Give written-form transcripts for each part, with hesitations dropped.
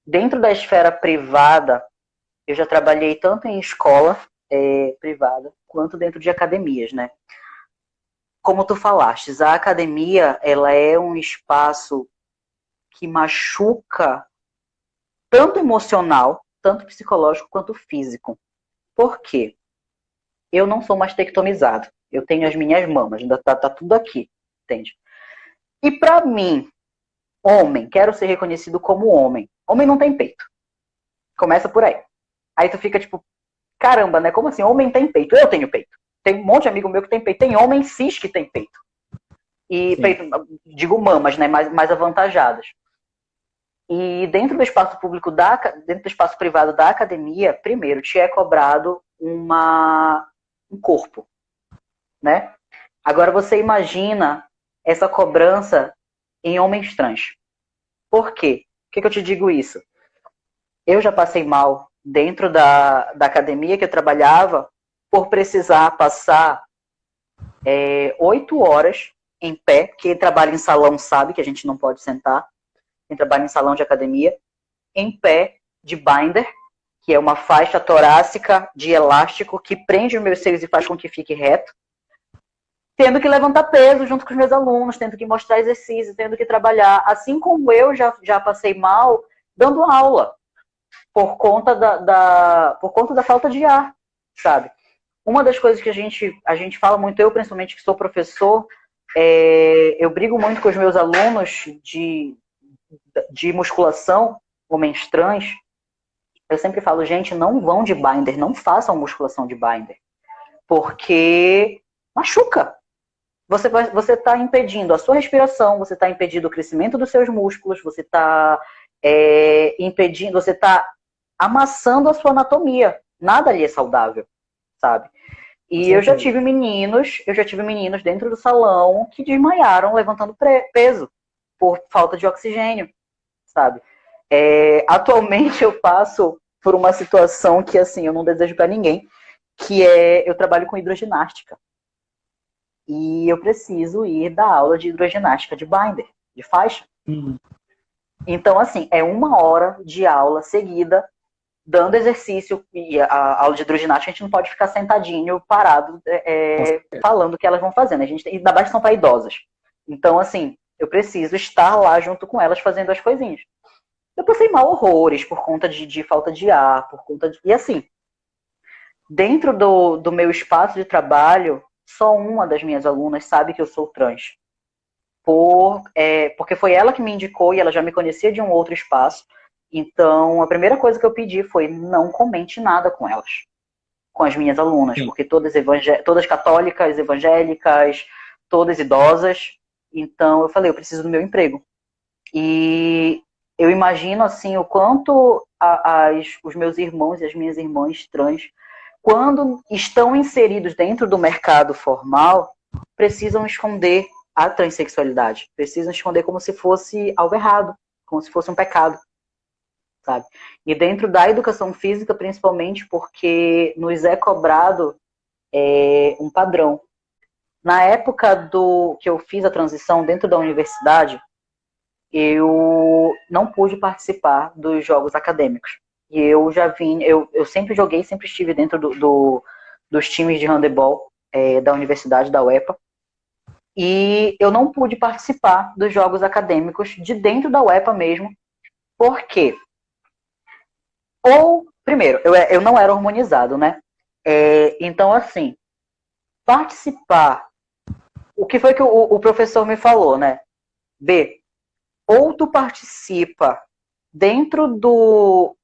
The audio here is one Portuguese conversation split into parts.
Dentro da esfera privada, eu já trabalhei tanto em escola privada, quanto dentro de academias, né? Como tu falastes, a academia, ela é um espaço que machuca tanto emocional, tanto psicológico quanto físico. Por quê? Eu não sou mastectomizado. Eu tenho as minhas mamas, ainda tá tudo aqui, entende? E pra mim, homem, quero ser reconhecido como homem. Homem não tem peito. Começa por aí. Aí tu fica tipo, caramba, né? Como assim? Homem tem peito. Eu tenho peito. Tem um monte de amigo meu que tem peito. Tem homem cis que tem peito. E Sim. peito, digo mamas, né? Mais avantajadas. E dentro do espaço público, dentro do espaço privado da academia, primeiro te é cobrado um corpo, né? Agora você imagina essa cobrança em homens trans. Por quê? Por que eu te digo isso? Eu já passei mal dentro da academia que eu trabalhava por precisar passar 8 horas em pé. Quem trabalha em salão sabe que a gente não pode sentar. Quem trabalha em salão de academia, em pé de binder, que é uma faixa torácica de elástico que prende os meus seios e faz com que fique reto. Tendo que levantar peso junto com os meus alunos, tendo que mostrar exercício, tendo que trabalhar. Assim como eu já passei mal dando aula, por conta por conta da falta de ar, sabe? Uma das coisas que a gente fala muito, eu principalmente que sou professor, eu brigo muito com os meus alunos de musculação, homens trans. Eu sempre falo, gente, não vão de binder, não façam musculação de binder, porque machuca. Você está impedindo a sua respiração, você está impedindo o crescimento dos seus músculos, você está impedindo, você está amassando a sua anatomia. Nada ali é saudável, sabe? Com E certeza. eu já tive meninos dentro do salão que desmaiaram levantando peso por falta de oxigênio, sabe? Atualmente eu passo por uma situação que assim eu não desejo para ninguém, que é eu trabalho com hidroginástica e eu preciso ir dar aula de hidroginástica de binder, de faixa. Uhum. Então assim é 1 hora de aula seguida dando exercício, e a aula de hidroginástica a gente não pode ficar sentadinho, parado, Com certeza. falando o que elas vão fazendo. A gente tem, ainda mais que são para idosas. Então, assim, eu preciso estar lá junto com elas fazendo as coisinhas. Eu passei mal horrores por conta de falta de ar, por conta de. E assim, dentro do meu espaço de trabalho, só uma das minhas alunas sabe que eu sou trans. Porque foi ela que me indicou e ela já me conhecia de um outro espaço. Então, a primeira coisa que eu pedi foi não comente nada com elas, com as minhas alunas, Sim. porque todas católicas, evangélicas, todas idosas. Então, eu falei, eu preciso do meu emprego. E eu imagino, assim, o quanto os meus irmãos e as minhas irmãs trans, quando estão inseridos dentro do mercado formal, precisam esconder a transexualidade. Precisam esconder como se fosse algo errado, como se fosse um pecado, sabe? E dentro da educação física, principalmente, porque nos é cobrado um padrão. Na época do que eu fiz a transição dentro da universidade, eu não pude participar dos jogos acadêmicos. E eu já vim, eu sempre joguei, sempre estive dentro dos times de handebol da universidade, da UEPA. E eu não pude participar dos jogos acadêmicos de dentro da UEPA mesmo. Por quê? Primeiro, eu não era hormonizado, né? Então, assim, participar. O que foi que o professor me falou, né? B, ou tu participa dentro do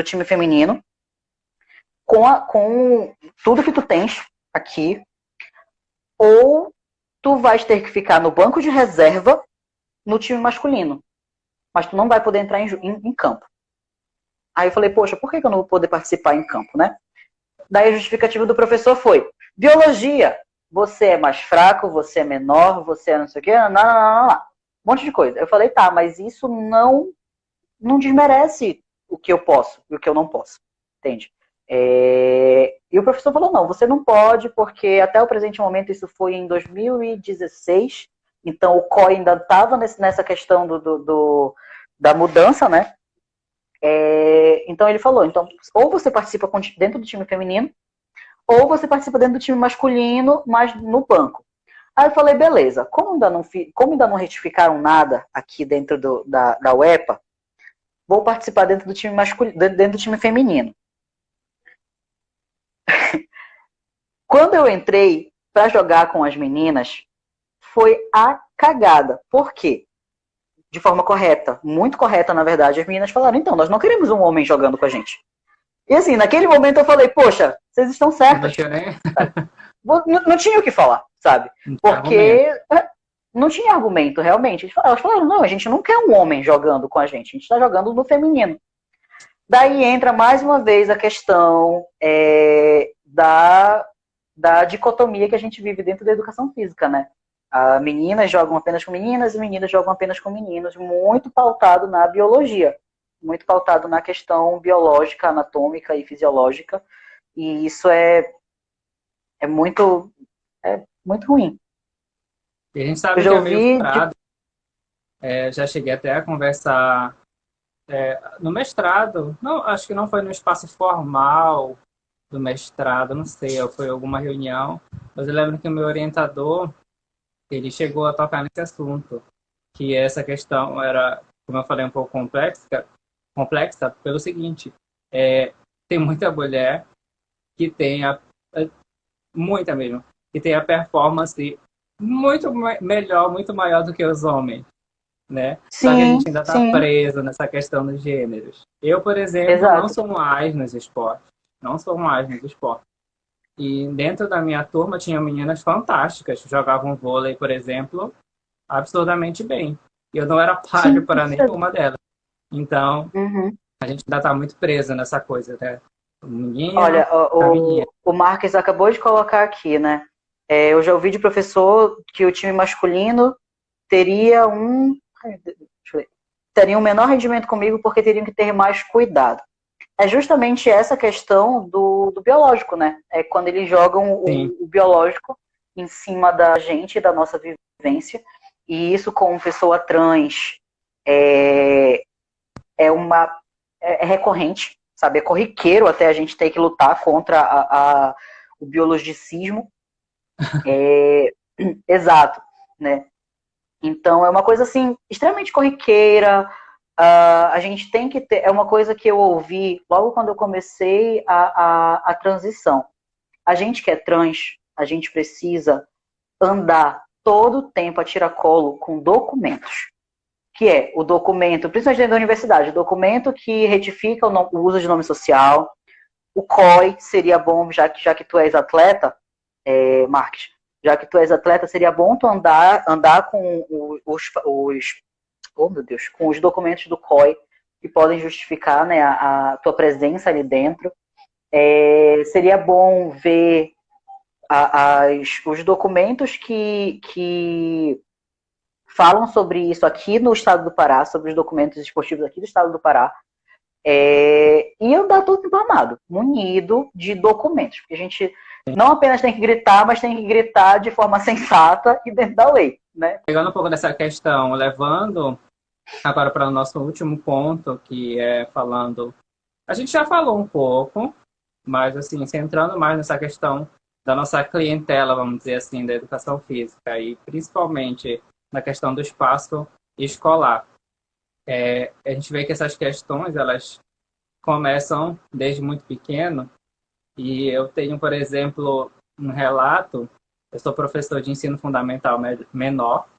time feminino, com tudo que tu tens aqui, ou tu vais ter que ficar no banco de reserva no time masculino. Mas tu não vai poder entrar em campo. Aí eu falei, poxa, por que eu não vou poder participar em campo, né? Daí a justificativa do professor foi: biologia, você é mais fraco, você é menor, você é não sei o quê, não. Um monte de coisa. Eu falei, tá, mas isso não desmerece o que eu posso e o que eu não posso, entende? E o professor falou, não, você não pode, porque até o presente momento, isso foi em 2016, então o COI ainda estava nessa questão da mudança, né? Então ele falou, então, ou você participa dentro do time feminino, ou você participa dentro do time masculino, mas no banco. Aí eu falei, beleza, como ainda não retificaram nada aqui dentro da UEPA, vou participar dentro do time masculino, dentro do time feminino. Quando eu entrei para jogar com as meninas, foi a cagada. Por quê? De forma correta, muito correta, na verdade, as meninas falaram, então, nós não queremos um homem jogando com a gente. E assim, naquele momento eu falei, poxa, vocês estão certas. Não tinha o que falar, sabe? Porque não tinha argumento, realmente. Elas falaram, não, a gente não quer um homem jogando com a gente está jogando no feminino. Daí entra mais uma vez a questão da dicotomia que a gente vive dentro da educação física, né? Meninas jogam apenas com meninas e meninas jogam apenas com meninos, muito pautado na biologia, muito pautado na questão biológica, anatômica e fisiológica, e isso é muito ruim. E a gente sabe que é meio furado. Já cheguei até a conversar no mestrado, não, acho que não foi no espaço formal do mestrado, não sei, foi alguma reunião, mas eu lembro que o meu orientador, ele chegou a tocar nesse assunto, que essa questão era, como eu falei, um pouco complexa pelo seguinte, tem muita mulher que tem muita mesmo, que tem a performance muito melhor, muito maior do que os homens, né? Sim, só que a gente ainda está preso nessa questão dos gêneros. Eu, por exemplo, Exato. não sou mais nos esportes, E dentro da minha turma tinha meninas fantásticas, jogavam vôlei, por exemplo, absurdamente bem. E eu não era páreo para nenhuma delas. Então, a gente ainda está muito preso nessa coisa, né? Olha, o Marques acabou de colocar aqui, né? Eu já ouvi de professor que o time masculino teria um menor rendimento comigo porque teriam que ter mais cuidado. É justamente essa questão do biológico, né? É quando eles jogam o biológico em cima da gente, da nossa vivência, e isso com pessoa trans é recorrente, sabe? É corriqueiro até a gente ter que lutar contra o biologicismo. Exato, né? Então é uma coisa assim extremamente corriqueira. A gente tem que ter. É uma coisa que eu ouvi logo quando eu comecei a transição. A gente que é trans, a gente precisa andar todo o tempo a tiracolo com documentos. Que é o documento, principalmente dentro da universidade, o documento que retifica o uso de nome social. O COI seria bom, já que tu és atleta, Marques, já que tu és atleta, seria bom tu andar com com os documentos do COI que podem justificar, né, a tua presença ali dentro. Seria bom ver os documentos que falam sobre isso aqui no estado do Pará, sobre os documentos esportivos aqui do estado do Pará, e andar todo informado, munido de documentos, porque a gente não apenas tem que gritar, mas tem que gritar de forma sensata e dentro da lei, né? Pegando um pouco dessa questão, levando agora para o nosso último ponto, que é falando... A gente já falou um pouco, mas assim, centrando mais nessa questão da nossa clientela, vamos dizer assim, da educação física, e principalmente na questão do espaço escolar. A gente vê que essas questões, elas começam desde muito pequeno, e eu tenho, por exemplo, um relato, eu sou professor de ensino fundamental menor,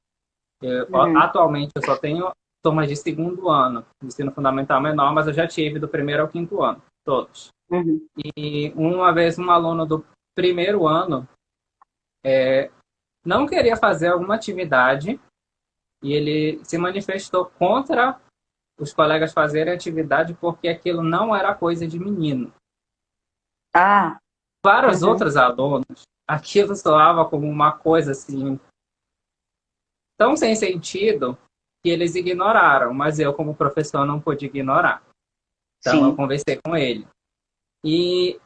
atualmente eu só tenho turmas de segundo ano, de ensino fundamental menor, mas eu já tive do primeiro ao quinto ano, todos. E uma vez um aluno do primeiro ano não queria fazer alguma atividade e ele se manifestou contra os colegas fazerem atividade porque aquilo não era coisa de menino. Para os outros alunos, aquilo soava como uma coisa assim tão sem sentido que eles ignoraram, mas eu, como professor, não pude ignorar. Então, eu conversei com ele. E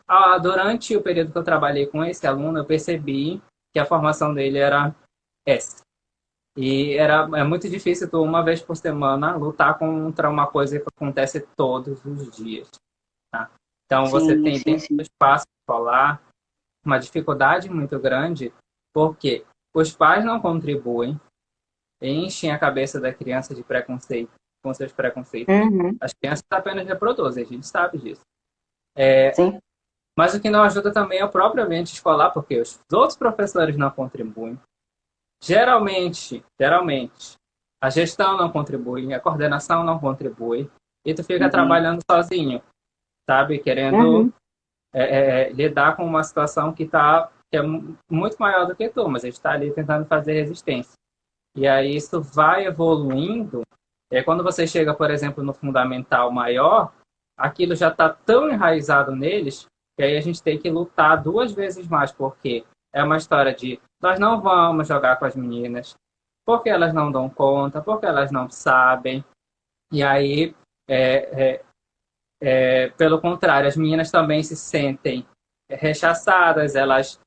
durante o período que eu trabalhei com esse aluno, eu percebi que a formação dele era essa. E é muito difícil tu, uma vez por semana, lutar contra uma coisa que acontece todos os dias. Tá? Então, você Sim, tem sim, dentro do sim. espaço escolar uma dificuldade muito grande, porque os pais não contribuem, enchem a cabeça da criança de preconceito, com seus preconceitos. Uhum, As crianças apenas reproduzem, a gente sabe disso. sim. Mas o que não ajuda também é o próprio ambiente escolar, porque os outros professores não contribuem. Geralmente, a gestão não contribui, a coordenação não contribui, e tu fica Uhum, trabalhando sozinho, sabe? Querendo uhum, lidar com uma situação que é muito maior do que tu, mas a gente está ali tentando fazer resistência. E aí isso vai evoluindo. E aí, quando você chega, por exemplo, no fundamental maior, aquilo já está tão enraizado neles que aí a gente tem que lutar duas vezes mais, porque é uma história de nós não vamos jogar com as meninas, porque elas não dão conta, porque elas não sabem. E aí, é, pelo contrário, as meninas também se sentem rechaçadas, elas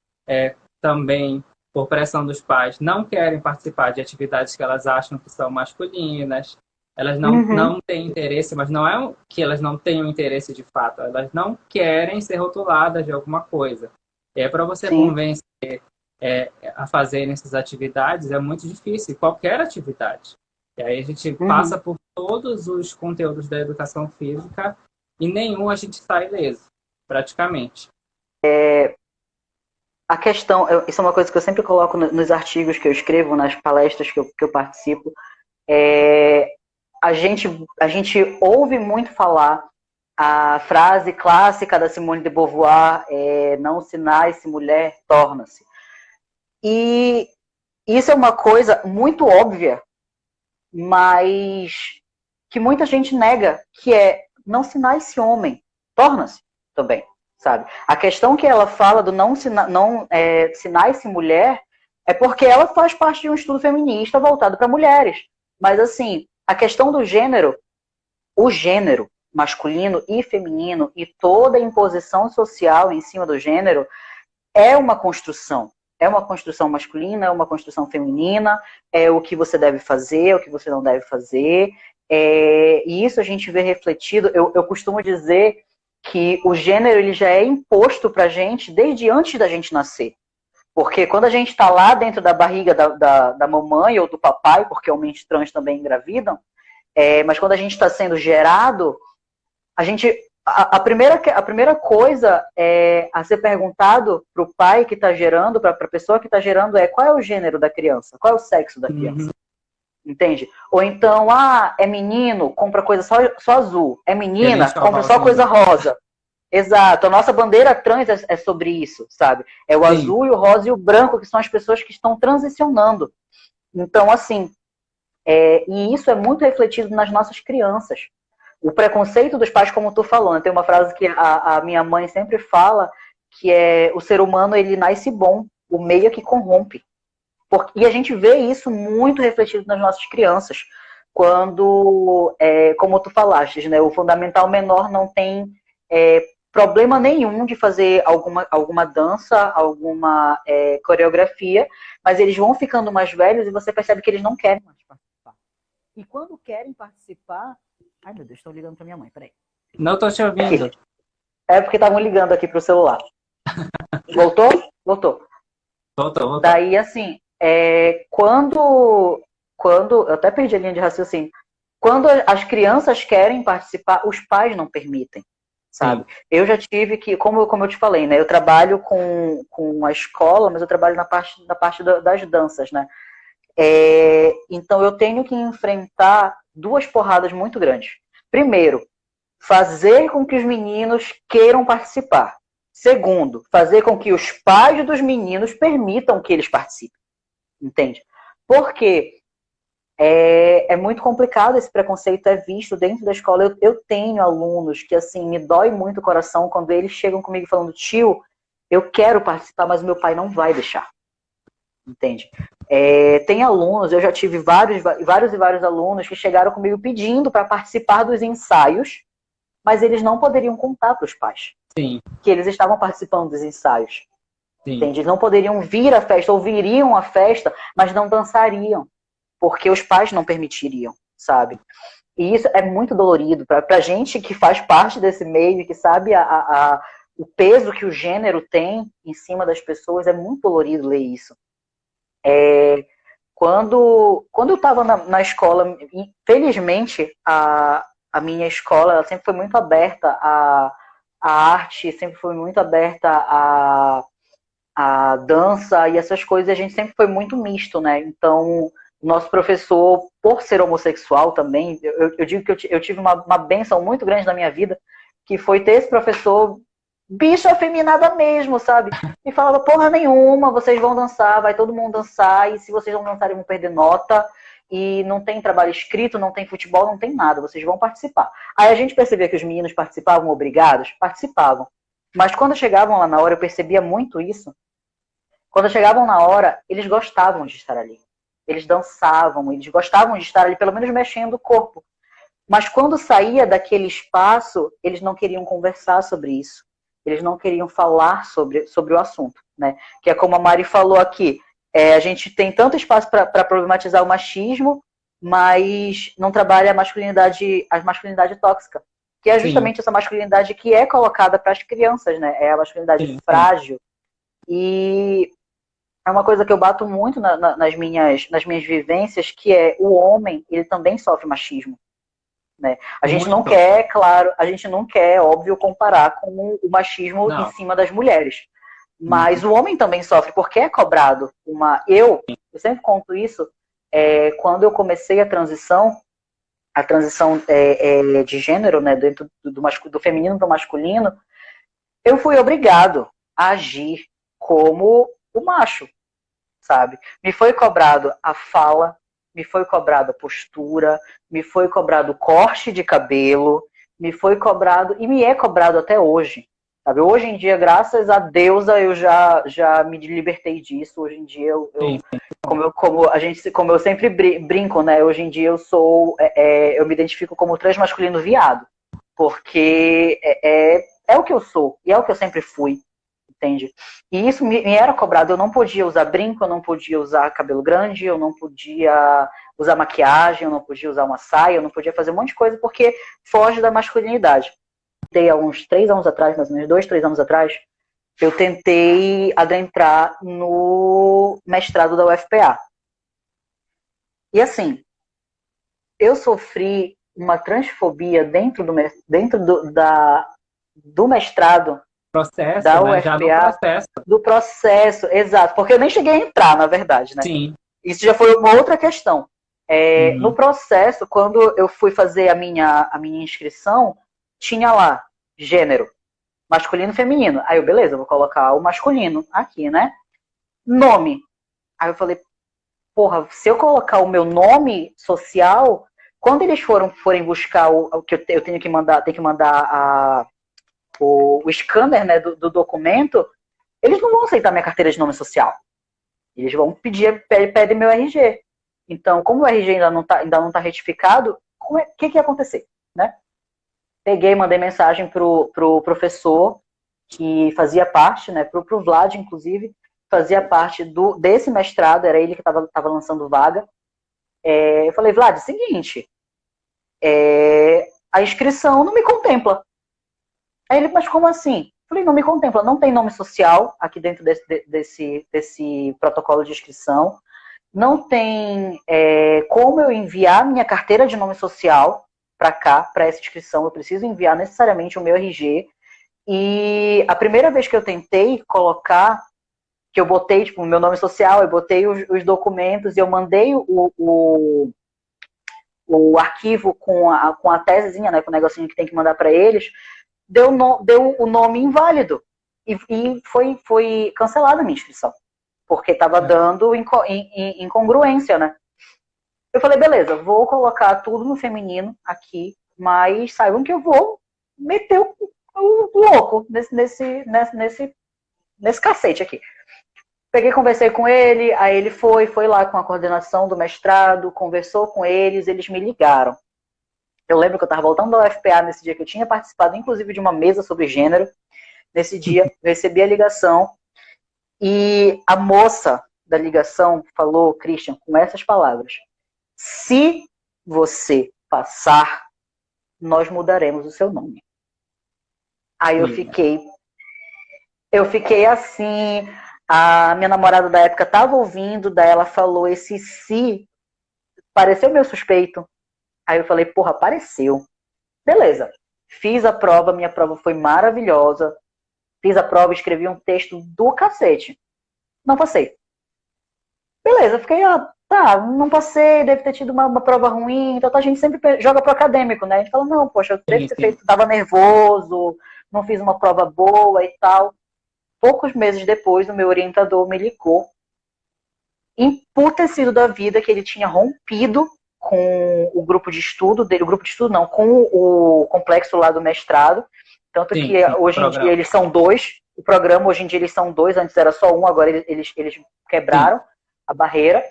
também, por pressão dos pais, não querem participar de atividades que elas acham que são masculinas, elas uhum, não têm interesse, mas não é que elas não tenham interesse de fato, elas não querem ser rotuladas de alguma coisa. É para você sim. convencer a fazerem essas atividades é muito difícil, qualquer atividade. E aí a gente passa Uhum. por todos os conteúdos da educação física e nenhum a gente sai ileso, praticamente. A questão, isso é uma coisa que eu sempre coloco nos artigos que eu escrevo, nas palestras que eu participo, é, a gente ouve muito falar a frase clássica da Simone de Beauvoir, não se nasce mulher, torna-se. E isso é uma coisa muito óbvia, mas que muita gente nega, que é não se nasce homem, torna-se também, sabe? A questão que ela fala do se nasce mulher é porque ela faz parte de um estudo feminista voltado para mulheres. Mas assim, a questão do gênero, o gênero masculino e feminino e toda a imposição social em cima do gênero é uma construção. É uma construção masculina, é uma construção feminina, é o que você deve fazer, é o que você não deve fazer. E isso a gente vê refletido. Eu costumo dizer que o gênero ele já é imposto para a gente desde antes da gente nascer. Porque quando a gente está lá dentro da barriga da mamãe ou do papai, porque homens trans também engravidam, mas quando a gente está sendo gerado, a gente a primeira coisa a ser perguntado para o pai que está gerando, para a pessoa que está gerando, é qual é o gênero da criança, qual é o sexo da criança, Uhum. entende? Ou então, é menino, compra coisa só azul, é Querem menina, só compra só coisa rosinha. rosa. Exato, a nossa bandeira trans é sobre isso, sabe? É o Sim, azul, e o rosa e o branco, que são as pessoas que estão transicionando. Então, assim, e isso é muito refletido nas nossas crianças. O preconceito dos pais, como tu falou, né? Tem uma frase que a minha mãe sempre fala, que é o ser humano ele nasce bom, o meio é que corrompe. E a gente vê isso muito refletido nas nossas crianças. Quando, como tu falaste, né, o fundamental menor não tem problema nenhum de fazer alguma dança, alguma coreografia, mas eles vão ficando mais velhos e você percebe que eles não querem mais participar. E quando querem participar. Ai, meu Deus, estão ligando para minha mãe, peraí. não tô te ouvindo. Aqui. É porque estavam ligando aqui pro celular. Voltou? Voltou. Voltou, voltou. Daí, assim, quando. Eu até perdi a linha de raciocínio. Quando as crianças querem participar, os pais não permitem, Sim. sabe? Eu já tive que, como eu te falei, né? Eu trabalho com a escola, mas eu trabalho na parte das danças, né? Então eu tenho que enfrentar duas porradas muito grandes. Primeiro, fazer com que os meninos queiram participar. Segundo, fazer com que os pais dos meninos permitam que eles participem. Entende? Porque é muito complicado, esse preconceito é visto dentro da escola. Eu tenho alunos que, assim, me dói muito o coração quando eles chegam comigo falando: tio, eu quero participar, mas o meu pai não vai deixar. Entende? Tem alunos, eu já tive vários e vários alunos que chegaram comigo pedindo para participar dos ensaios, mas eles não poderiam contar para os pais Sim, que eles estavam participando dos ensaios. sim. Entende? Eles não poderiam vir à festa, ou viriam à festa, mas não dançariam. porque os pais não permitiriam, sabe? E isso é muito dolorido pra gente que faz parte desse meio, que sabe o peso que o gênero tem em cima das pessoas, é muito dolorido ler isso. Quando eu estava na escola, felizmente, a minha escola ela sempre foi muito aberta à arte, sempre foi muito aberta à dança e essas coisas, a gente sempre foi muito misto, né? Então, o nosso professor, por ser homossexual também, eu digo que eu tive uma bênção muito grande na minha vida, que foi ter esse professor bicho afeminada mesmo, sabe? E falava, porra nenhuma, vocês vão dançar, vai todo mundo dançar, e se vocês não dançarem vão perder nota, e não tem trabalho escrito, não tem futebol, não tem nada, vocês vão participar. Aí a gente percebia que os meninos participavam obrigados, participavam. Mas quando chegavam lá na hora, eu percebia muito isso. Quando chegavam na hora, eles gostavam de estar ali. Eles dançavam, eles gostavam de estar ali, pelo menos mexendo o corpo. Mas quando saía daquele espaço, eles não queriam conversar sobre isso. Eles não queriam falar sobre o assunto, né? Que é como a Mari falou aqui, a gente tem tanto espaço para problematizar o machismo, mas não trabalha a masculinidade tóxica, que é justamente Sim. essa masculinidade que é colocada para as crianças, né? É a masculinidade Sim, frágil. E é uma coisa que eu bato muito nas minhas vivências, que é o homem, ele também sofre machismo. Né? A gente não muito. quer, claro, a gente não quer, óbvio, comparar com o machismo em Não. cima das mulheres. Mas o homem também sofre, porque é cobrado Eu sempre conto isso, quando eu comecei a transição de gênero, né, dentro do feminino para o masculino, eu fui obrigado a agir como o macho, sabe? Me foi cobrado a fala, me foi cobrado a postura, me foi cobrado o corte de cabelo, me foi cobrado, e me é cobrado até hoje, sabe? Hoje em dia, graças a deusa, eu já me libertei disso. Hoje em dia, Sim. como eu sempre brinco, né? Hoje em dia eu me identifico como transmasculino viado, porque é o que eu sou, e é o que eu sempre fui. Entende? E isso me era cobrado. Eu não podia usar brinco, eu não podia usar cabelo grande, eu não podia usar maquiagem, eu não podia usar uma saia, eu não podia fazer um monte de coisa porque foge da masculinidade. Há uns 3 anos atrás, mais ou menos 2, 3 anos atrás, eu tentei adentrar no mestrado da UFPA. E assim, eu sofri uma transfobia dentro do mestrado Processo, da né? Já no UFPA, processo. do processo, exato, porque eu nem cheguei a entrar, na verdade, né? Sim. Isso já foi uma outra questão. No Uhum. processo, quando eu fui fazer a minha inscrição, tinha lá gênero, masculino e feminino. Aí eu, beleza, eu vou colocar o masculino aqui, né? Nome. Aí eu falei, porra, se eu colocar o meu nome social, quando eles forem buscar o que eu tenho que mandar, o scanner, né, do documento, eles não vão aceitar minha carteira de nome social. Eles vão pedem meu RG. Então, como o RG ainda não tá retificado, o que ia acontecer, né? Peguei, mandei mensagem pro professor que fazia parte, né, pro Vlad, inclusive, fazia parte desse mestrado, era ele que estava lançando vaga. Eu falei, Vlad, seguinte, a inscrição não me contempla. Aí ele, mas como assim? Falei, não me contempla, não tem nome social aqui dentro desse protocolo de inscrição, não tem como eu enviar minha carteira de nome social para cá, para essa inscrição, eu preciso enviar necessariamente o meu RG, e a primeira vez que eu tentei colocar, que eu botei tipo, o meu nome social, eu botei os documentos e eu mandei o arquivo com a tesezinha, né, com o negocinho que tem que mandar para eles, deu o nome inválido. E foi cancelada a minha inscrição. Porque estava dando incongruência, né? Eu falei, beleza, vou colocar tudo no feminino aqui, mas saibam que eu vou meter o louco nesse cacete aqui. Peguei, conversei com ele, aí ele foi lá com a coordenação do mestrado, conversou com eles me ligaram. Eu lembro que eu estava voltando da UFPA nesse dia, que eu tinha participado, inclusive, de uma mesa sobre gênero. Nesse dia, eu recebi a ligação e a moça da ligação falou, Christian, com essas palavras: Se você passar, nós mudaremos o seu nome. Aí eu fiquei assim, a minha namorada da época estava ouvindo, daí ela falou esse se, pareceu meio suspeito. Aí eu falei, porra, pareceu. Beleza, fiz a prova, minha prova foi maravilhosa. Fiz a prova, escrevi um texto do cacete. Não passei. Beleza, fiquei, tá, não passei, deve ter tido uma prova ruim, então a gente sempre joga pro acadêmico, né? A gente fala, não, poxa, eu devo ter feito, tava nervoso, não fiz uma prova boa e tal. Poucos meses depois, o meu orientador me ligou, emputecido da vida, que ele tinha rompido com o grupo de estudo dele, o grupo de estudo não, com o complexo lá do mestrado, tanto que hoje em dia eles são 2, o programa hoje em dia eles são 2, antes era só um, agora eles quebraram a barreira,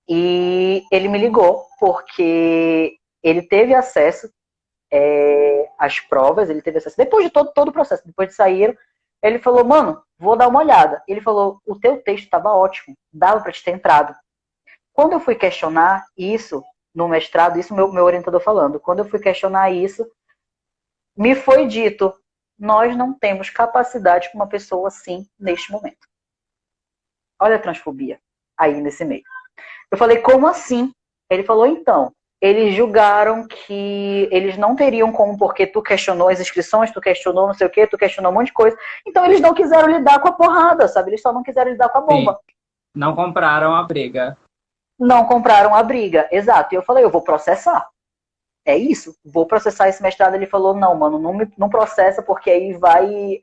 e ele me ligou, porque ele teve acesso às provas, ele teve acesso, depois de todo o processo, depois de sair, ele falou, mano, vou dar uma olhada. Ele falou, o teu texto estava ótimo, dava para te ter entrado. Quando eu fui questionar isso no mestrado, isso meu orientador falando, quando eu fui questionar isso, me foi dito, nós não temos capacidade para uma pessoa assim neste momento. Olha a transfobia aí nesse meio. Eu falei, como assim? Ele falou, então, eles julgaram que eles não teriam como, porque tu questionou as inscrições, tu questionou não sei o quê, tu questionou um monte de coisa. Então eles não quiseram lidar com a porrada, sabe? Eles só não quiseram lidar com a bomba. Sim. Não compraram a briga. Não compraram a briga, exato. E eu falei, eu vou processar. É isso, vou processar esse mestrado. Ele falou, não, mano, não processa, porque aí vai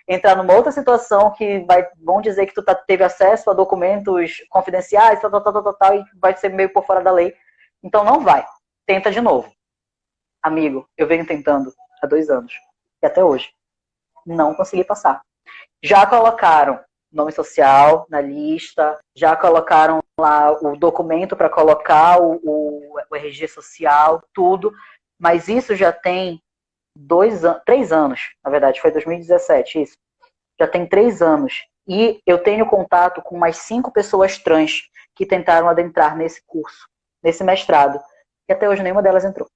entrar numa outra situação que vão dizer que tu teve acesso a documentos confidenciais, tal, e vai ser meio por fora da lei. Então não vai. Tenta de novo. Amigo, eu venho tentando há 2 anos. E até hoje. Não consegui passar. Já colocaram nome social na lista, já colocaram lá o documento para colocar o RG social, tudo. Mas isso já tem 3 anos. Na verdade, foi 2017 isso. Já tem 3 anos. E eu tenho contato com mais 5 pessoas trans que tentaram adentrar nesse curso, nesse mestrado. E até hoje nenhuma delas entrou.